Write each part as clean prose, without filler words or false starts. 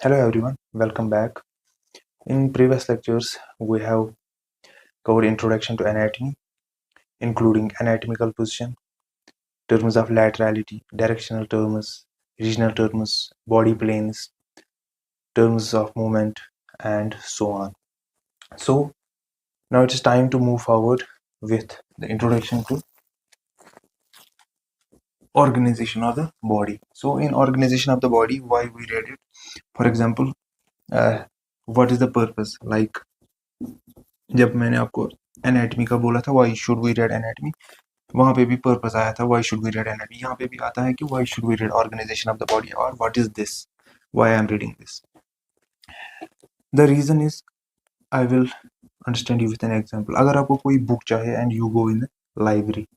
Hello everyone, welcome back. In previous lectures, we have covered introduction to anatomy, including anatomical position, terms of laterality, directional terms, regional terms, body planes, terms of movement, and so on. So now it is time to move forward with the introduction to organization of the body. So in organization of the body, why we read it? For example, what is the purpose? Like जब मैंने आपको anatomy का बोला था why should we read anatomy, वहां पे भी purpose आया था why should we read anatomy. यहाँ पे भी आता है कि why should we read organisation of the body और what is this, why I am reading this. The reason is I will understand you with an example. अगर आपको कोई बुक चाहिए and you go in the library,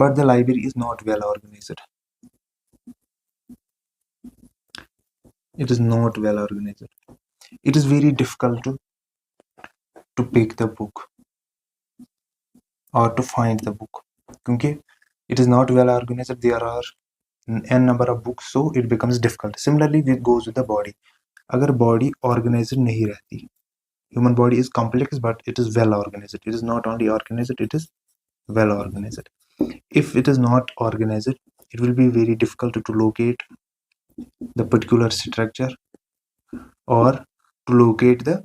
but the library is not well organized. It is not well organized. It is very difficult to pick the book or to find the book. क्योंकि it is not well organized, there are n number of books, so it becomes difficult. Similarly, it goes with the body. अगर body organized नहीं रहती, human body is complex but it is well organized. It is not only organized, it is well organized. If it is not organized, it will be very difficult to locate the particular structure or to locate the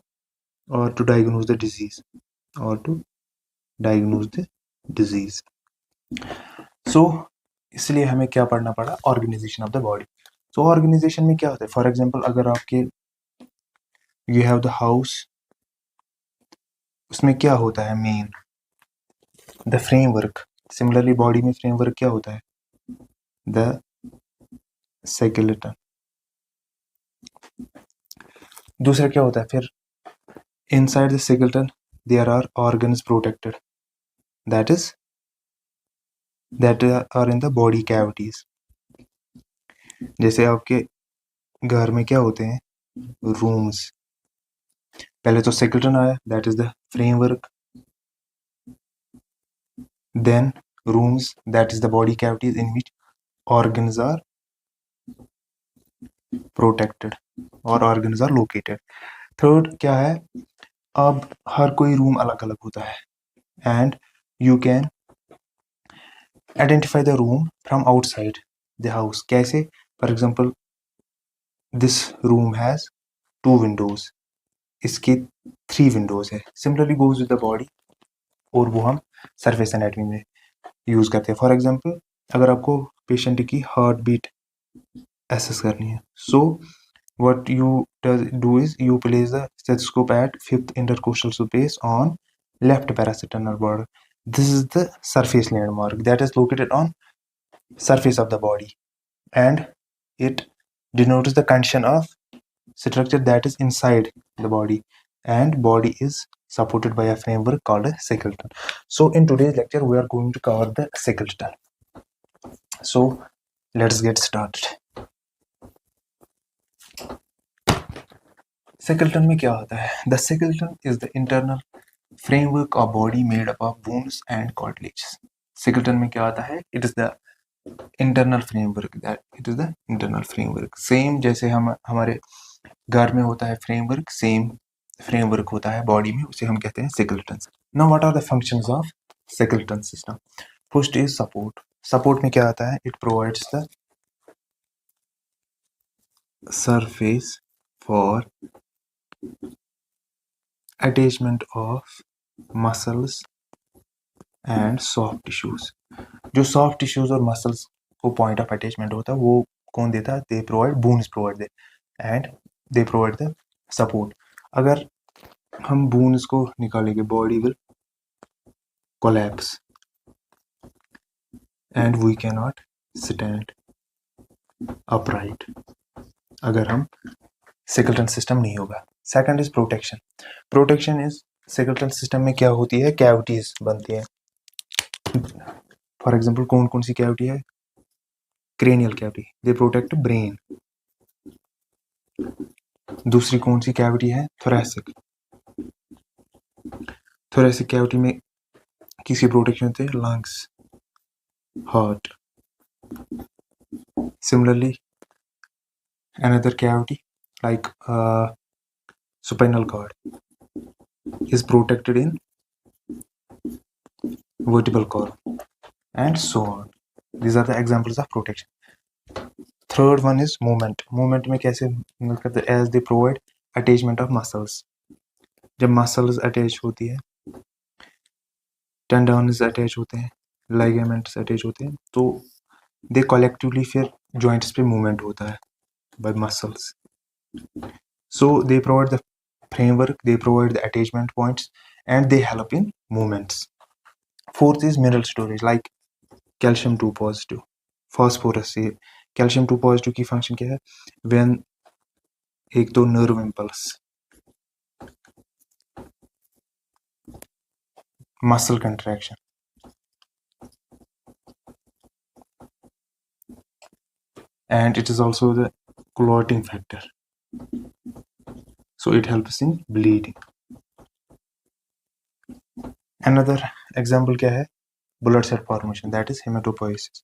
or to diagnose the disease or to diagnose the disease. So इसलिए हमें क्या पढ़ना पड़ा? Organization of the body. So organization में क्या होता है? For example अगर आपके यू हैव द हाउस, उसमें क्या होता है? Main the framework. Similarly body में फ्रेमवर्क क्या होता है? The skeleton. दूसरा क्या होता है फिर? Inside the skeleton there are organs protected, that are in the body cavities. जैसे आपके घर में क्या होते हैं? रूम्स. पहले तो स्केलेटन आया, that is the framework, then rooms, that is the body cavities in which organs are protected or organs are located. Third क्या है? अब हर कोई रूम अलग अलग होता है and you can identify the room from outside the house. कैसे? For example, this room has 2 windows, इसके 3 windows है. Similarly goes with the body, और वो हम सरफेस एनाटमी में यूज करते हैं. फॉर एग्जांपल अगर आपको पेशेंट की हार्ट बीट एसेस करनी है, सो what you do is you place the stethoscope at 5th intercostal space on left parasternal border. This is the surface landmark that is located on surface of the body and it denotes the condition of structure that is inside the body, and body is supported by a framework called a skeleton. So in today's lecture we are going to cover the skeleton. So let's get started. Skeleton में क्या होता है? The skeleton is the internal framework of body made up of bones and cartilages. Skeleton में क्या आता है? It is the internal framework. It is the internal framework. Same जैसे हम हमारे घर में होता है framework, same framework होता है body में, उसे हम कहते हैं skeleton. Now what are the functions of skeleton system? First is support. Support में क्या आता है? It provides the surface for attachment of muscles and soft tissues. जो soft tissues और muscles को point of attachment होता है वो कौन देता है? They provide, bones provide the, and they provide the support. अगर हम bones को निकालेंगे, body will collapse and we cannot stand upright अगर हम skeleton system नहीं होगा. Second is protection. Protection is skeleton system में क्या होती है? Cavities बनती है. For example कौन कौन सी cavity है? Cranial cavity, they protect brain. दूसरी कौन सी cavity है? Thoracic. Thoracic cavity में किसकी protection होती है? Lungs, heart. Similarly Another cavity like spinal cord is protected in vertebral column, and so on. These are the examples of protection. Third one is movement. Movement में कैसे मदद करते हैं? As they provide attachment of muscles. जब muscles attach होती है, tendons attach होते हैं, ligaments attach होते हैं, तो they collectively फिर joints पे movement होता है by muscles. So they provide the framework, they provide the attachment points, and they help in movements. Fourth is mineral storage like calcium 2 positive, phosphorus. ये calcium 2 positive की function क्या है? When एक तो nerve impulse, muscle contraction, and it is also the clotting factor, so it helps in bleeding. Another example क्या है? Blood cell formation, that is hematopoiesis.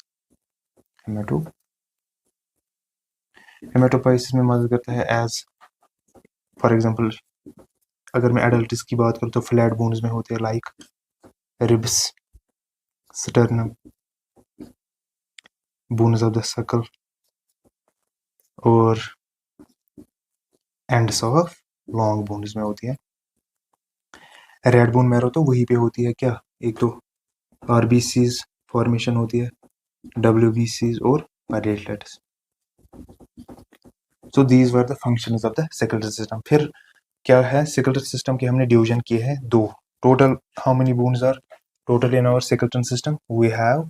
Hematopoiesis में मदद करता है as for example अगर मैं adults की बात करूँ तो flat bones में होते हैं like ribs, sternum, bones of the skull और ends of long bones में होती है. रेड बोन मैरो तो वहीं पे होती है क्या? एक तो RBCs फॉर्मेशन होती है, WBCs और platelets. So these were the functions of the circulatory system. फिर क्या है? circulatory system के हमने डिवीजन किए हैं दो. Total how many bones are total in our circulatory system? We have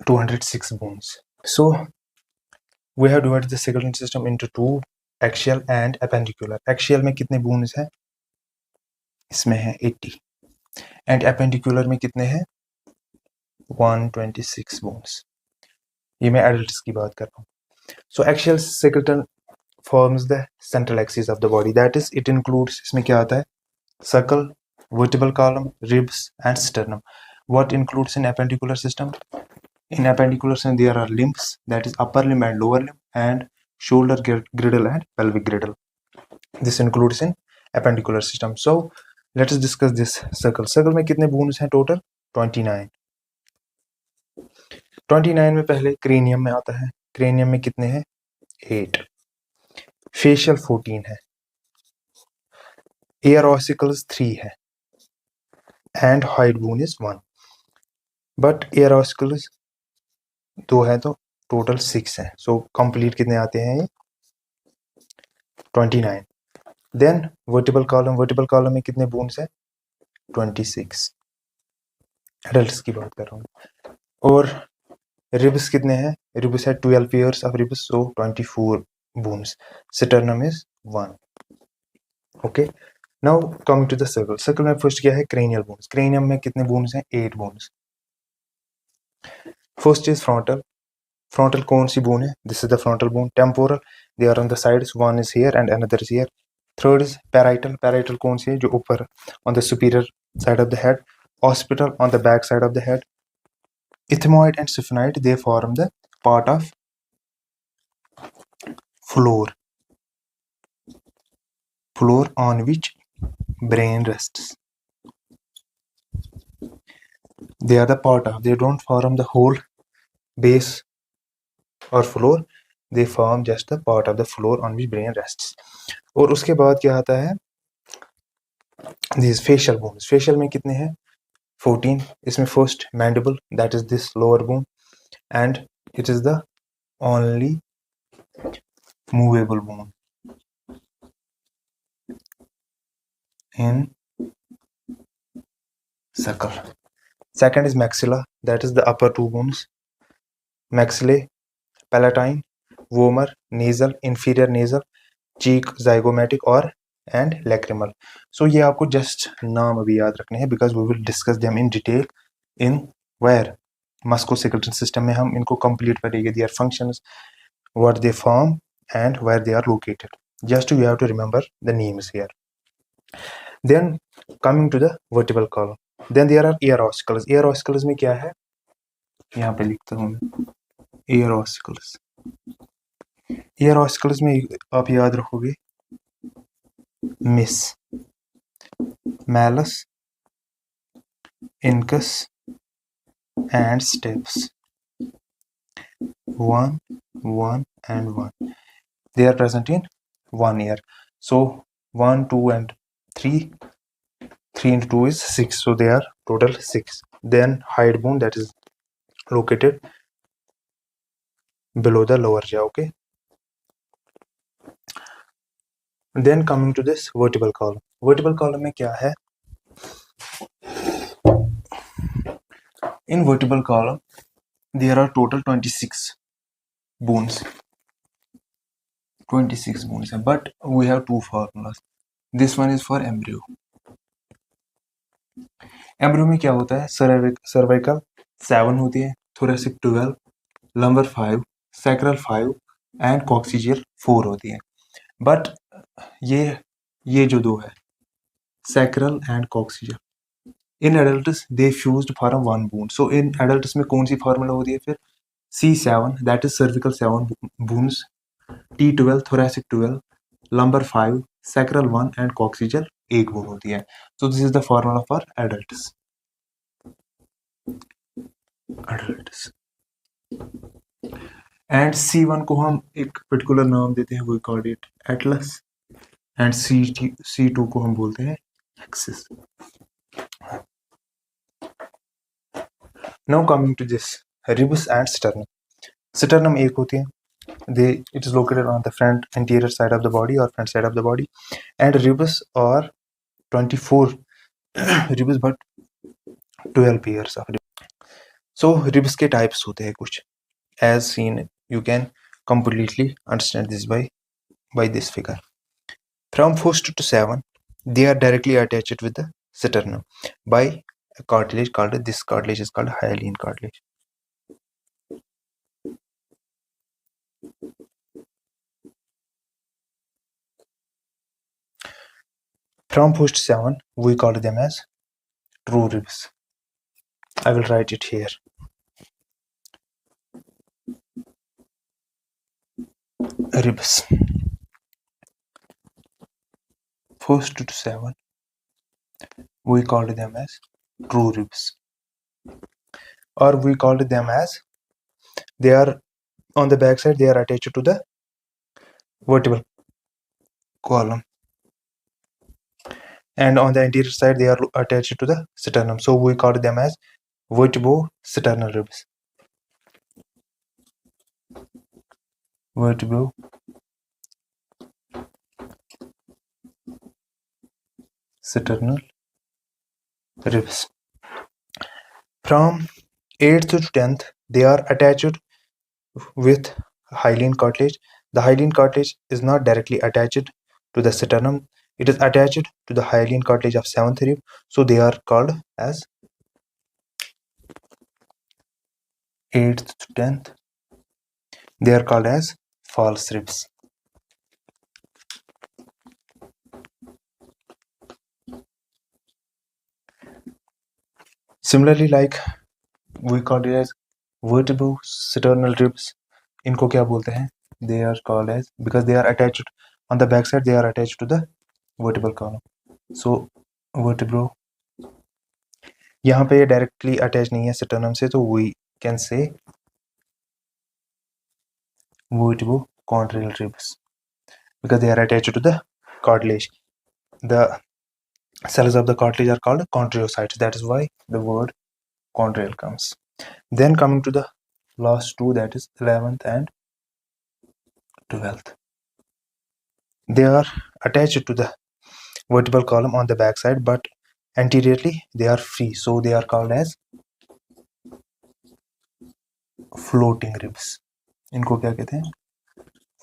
206 bones. So we have divided the circulatory system into two, axial and appendicular. Axial में कितने bones हैं? इसमें है 80 and appendicular में कितने हैं? 126 bones. ये मैं adults की बात कर रहा हूँ. So axial skeleton forms the central axis of the body. That is, it includes, इसमें क्या आता है? Skull, vertebral column, ribs, and sternum. What includes in appendicular system? In appendicular system, there are limbs, that is upper limb and lower limb, and shoulder girdle and pelvic girdle. This includes in appendicular system. So let us discuss this circle. Circle में कितने bones हैं total? 29. 29 में पहले cranium में आता है. Cranium में कितने हैं? 8. Facial 14 है. Ear ossicles 3 है. And hide bone is 1. But ear ossicles 2 है तो total 6 है. So complete कितने आते हैं? 29. Then vertebral column में कितने bones है? 26. Adults की बात कर रहा हूँ. और ribs कितने हैं? Ribs है 12 pairs of ribs, so 24 bones. Sternum is 1. Okay. Now coming to the circle. Circle में first क्या है? Cranial bones. Cranium में कितने bones हैं? 8 bones. First is frontal. Frontal कौन सी bone है? This is the frontal bone. Temporal, they are on the sides. One is here and another is here. Third is parietal. Parietal कौन सी है? जो ऊपर on the superior side of the head. Occipital on the back side of the head. Ethmoid and sphenoid, they form the part of floor on which brain rests. They are the part of, they don't form the whole base or floor, they form just the part of the floor on which brain rests. और उसके बाद क्या आता है? These facial bones. Facial में कितने हैं? 14. इसमें first mandible, that is this lower bone, and it is the only movable bone in circle. Second is maxilla, that is the upper two bones. Maxillae, palatine, vomer, nasal, inferior nasal, cheek, zygomatic और and lacrimal. So ये आपको just नाम अभी याद रखने हैं because we will discuss them in detail in where musculoskeletal system में हम इनको complete करेंगे their functions, what they form and where they are located. Just you have to remember the names here. Then coming to the vertebral column. Then there are ear ossicles. Ear ossicles में क्या है? यहाँ पे लिखता हूँ मैं air ossicles. Air ossicles में आप याद रखोगे miss, malleus, incus and steps. 1, 1 and 1. They are present in 1 year. So 1, 2 and 3. 3 into 2 is 6. So they are total 6. Then hide bone, that is located below the lower jaw. Okay. Then coming to this vertebral column. Vertebral column में क्या है? In vertebral column there are total 26 bones. 26 bones, but we have two formulas. This one is for embryo. Embryo में क्या होता है? Cervical 7 होती है, thoracic 12, lumbar 5, sacral 5 and coccygeal 4 होती है. बट ये जो दो है sacral and coccygeal, in adults they fused form one bone. So in adults में कौन सी फॉर्मूला होती है फिर? C7, that is cervical 7 bones, T12 thoracic 12, lumbar 5, sacral 1 and coccygeal 1 bone होती है. So this is the formula for adults. And C1 को हम एक पर्टिकुलर नाम देते हैं, वो called it Atlas, and C2 को हम बोलते हैं axis. Now coming to this ribs and sternum. Sternum एक होती है, it is located on the front anterior side of the body or front side of the body, and ribs are 24 ribs but 12 pairs of ribs. So ribs के types होते हैं कुछ, as seen you can completely understand this by this figure. From 1st to 7 they are directly attached with the sternum by a cartilage called, this cartilage is called hyaline cartilage. From 1st to 7 we call them as true ribs. I will write it here. Ribs 1st to 7 we called them as true ribs, or we called them as, they are on the back side, they are attached to the vertebral column, and on the anterior side they are attached to the sternum. So we called them as vertebro-sternal ribs. Vertebro-sternal ribs. From 8th to 10th they are attached with hyaline cartilage. The hyaline cartilage is not directly attached to the sternum, it is attached to the hyaline cartilage of 7th rib, so they are called as 8th to 10th, they are called as false ribs. Similarly, like we call it as vertebro-sternal ribs. इनको क्या बोलते हैं? They are called as, because they are attached on the back side, they are attached to the vertebral column. So vertebro, यहाँ पे ये directly attached नहीं है sternum से, तो we can say vertebrochondrial ribs because they are attached to the cartilage. The cells of the cartilage are called chondriocytes. That is why the word chondrial comes. Then coming to the last two, that is 11th and 12th. They are attached to the vertebral column on the back side, but anteriorly they are free, so they are called as floating ribs. इनको क्या कहते हैं?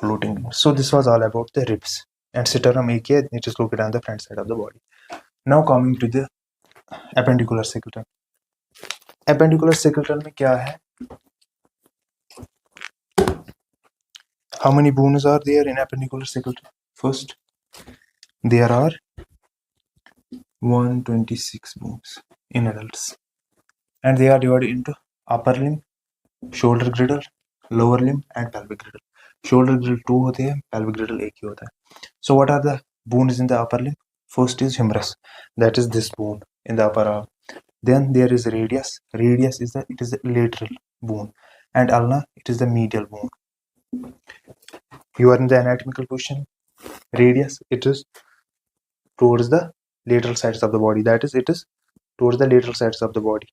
Floating ribs. So this was all about the ribs. And sternum एक है, it is located on the front side of the body. Now coming to the appendicular secretum. Appendicular secretum में क्या है? How many bones are there in appendicular secretum? First, there are 126 bones in adults, and they are divided into upper limb, shoulder ग्रिडल, lower limb and pelvic girdle. Shoulder ग्रिडल 2 होते हैं, pelvic girdle 1 ही होता है. So what are the bones in the upper limb? First is humerus, that is this bone in the upper arm. Then there is radius. Radius is the lateral bone, and ulna, it is the medial bone. You are in the anatomical position. Radius, it is towards the lateral sides of the body, that is, it is towards the lateral sides of the body.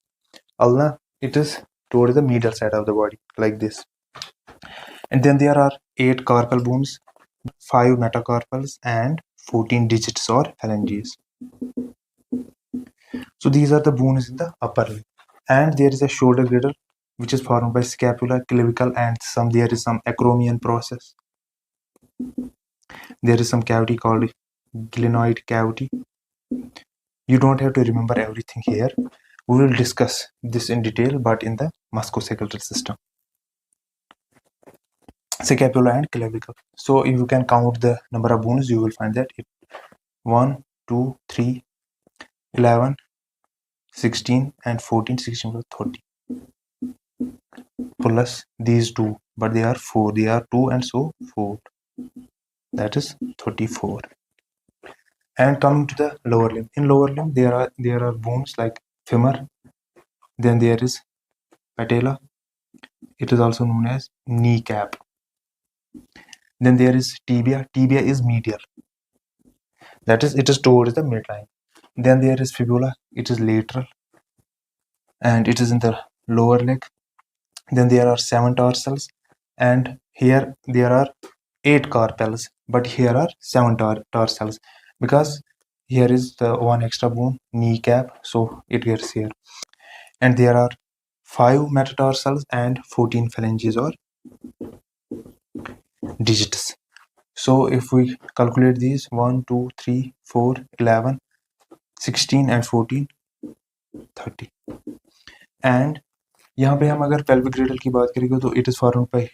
Ulna, it is towards the medial side of the body, like this. And then there are 8 carpal bones, 5 metacarpals, and 14 digits or phalanges. So these are the bones in the upper limb. And there is a shoulder girdle which is formed by scapula, clavicle, and there is some acromion process. There is some cavity called glenoid cavity. You don't have to remember everything here. We will discuss this in detail, but in the musculoskeletal system. Scapula and clavicle. So if you can count the number of bones, you will find that 1, 2, 3, 11, 16, and 14, 16 plus 30. Plus these two, but they are 4. They are 2 and so 4. That is 34. And coming to the lower limb. In lower limb, there are bones like femur. Then there is patella. It is also known as kneecap. Then there is tibia. Tibia is medial. That is, it is towards the midline. Then there is fibula. It is lateral, and it is in the lower leg. Then there are 7 tarsals, and here there are 8 carpals, but here are 7 tarsals, because here is the one extra bone, kneecap, so it gets here. And there are 5 metatarsals and 14 phalanges or digits. So if we calculate these, 1, 2, 3, 4, 11, 16 and 14, 30. And यहाँ पे हम अगर pelvic girdle की बात करेंगे तो it is formed by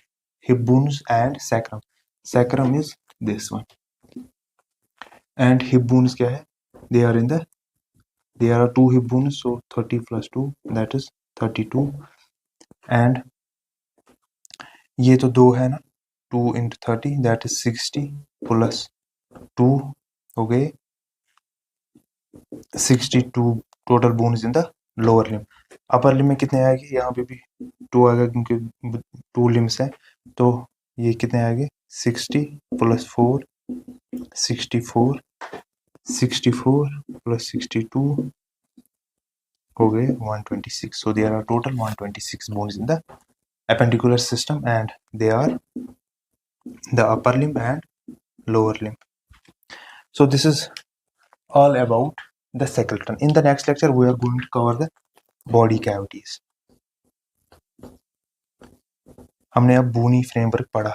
hip bones and sacrum. Sacrum is this one. And hip bones क्या है? There are 2 hip bones, so 30 plus 2, that is 32. And ये तो 2 है ना, 2 into 30, that is 60, plus 2 हो गए 62 total bones in the lower limb. Upper limb में कितने आएंगे? यहाँ पे भी 2 आएगा क्योंकि 2 लिम्स है, तो ये कितने आएंगे? 60 plus 4, 64, 64 plus 62 हो गए 126. So there are total 126 bones in the appendicular system, and they are the upper limb and lower limb. So this is all about the skeleton. In the next lecture, we are going to cover the body cavities. हमने अब bony framework पढ़ा.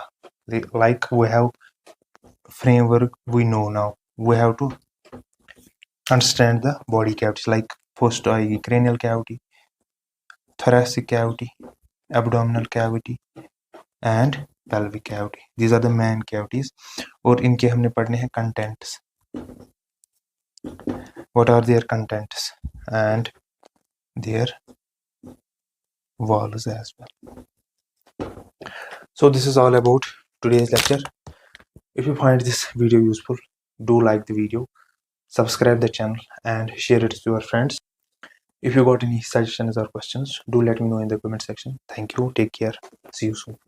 Like we have framework, we know now. We have to understand the body cavities. Like first आएगी cranial cavity, thoracic cavity, abdominal cavity, and pelvic cavity. These are the main cavities. और इनके हमने पढ़ने हैं contents. What are their contents and their walls as well. So this is all about today's lecture. If you find this video useful, do like the video, subscribe the channel, and share it to your friends. If you got any suggestions or questions, do let me know in the comment section. Thank you. Take care. See you soon.